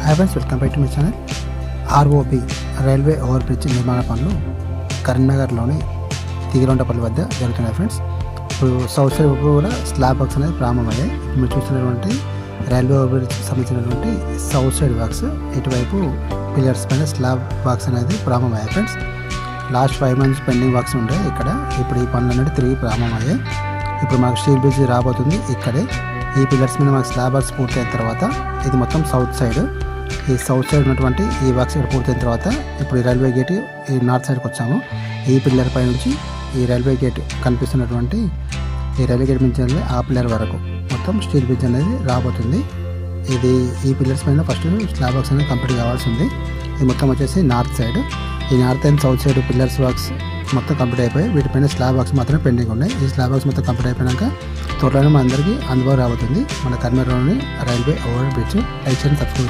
Hi friends, welcome back to my channel. ROB railway over bridge నిర్మాణ పనులు కరీంనగర్లోని తిగిరొండపల్లి వద్ద జరుగుతున్నాయి ఫ్రెండ్స్. ఇప్పుడు సౌత్ సైడ్ కూడా స్లాబ్ వర్క్స్ అనేది ప్రారంభమయ్యాయి. మీరు చూస్తున్నటువంటి రైల్వే ఓవర్ బ్రిడ్జ్ సంబంధించినటువంటి సౌత్ సైడ్ వర్క్స్, ఇటువైపు పిల్లర్స్ పైన స్లాబ్ వర్క్స్ అనేది ప్రారంభమయ్యాయి friends. Last 5 months pending works ఉండే ఇక్కడ. ఇప్పుడు ఈ పనులు అనేది తిరిగి ప్రారంభమయ్యాయి. ఇప్పుడు మాకు స్టీల్ బ్రిడ్జ్ రాబోతుంది ఇక్కడే. ఈ పిల్లర్స్ మీద మాకు స్లాబ్ వర్క్స్ పూర్తయిన తర్వాత ఇది మొత్తం సౌత్ సైడ్, ఈ సౌత్ సైడ్ ఉన్నటువంటి ఈ వర్క్స్ ఇక్కడ పూర్తయిన తర్వాత ఇప్పుడు ఈ రైల్వే గేట్ ఈ నార్త్ సైడ్కి వచ్చాము. ఈ పిల్లర్ పై నుంచి ఈ రైల్వే గేట్ కనిపిస్తున్నటువంటి ఈ రైల్వే గేట్ నుంచి ఆ పిల్లర్ వరకు మొత్తం స్టీల్ బ్రిడ్జ్ అనేది రాబోతుంది. ఇది ఈ పిల్లర్స్ పైన ఫస్ట్ స్లాబ్ వర్క్స్ అనేది కంప్లీట్ కావాల్సి ఉంది. ఇది మొత్తం వచ్చేసి నార్త్ సైడ్. ఈ north and south side pillars works మొత్తం కంప్లీట్ అయిపోయి వీటిపైన స్లాబ్ వర్క్స్ మాత్రమే పెండింగ్ ఉన్నాయి. ఈ స్లాబ్ వర్క్స్ మొత్తం కంప్లీట్ అయిపోయాక త్వరలోనే మన అందరికీ అందుబాటు రాబోతుంది మన కరీంనగర్లోని రైల్వే ఓవర్ బ్రిడ్జ్. లైక్ చేయండి, సబ్స్క్రైబ్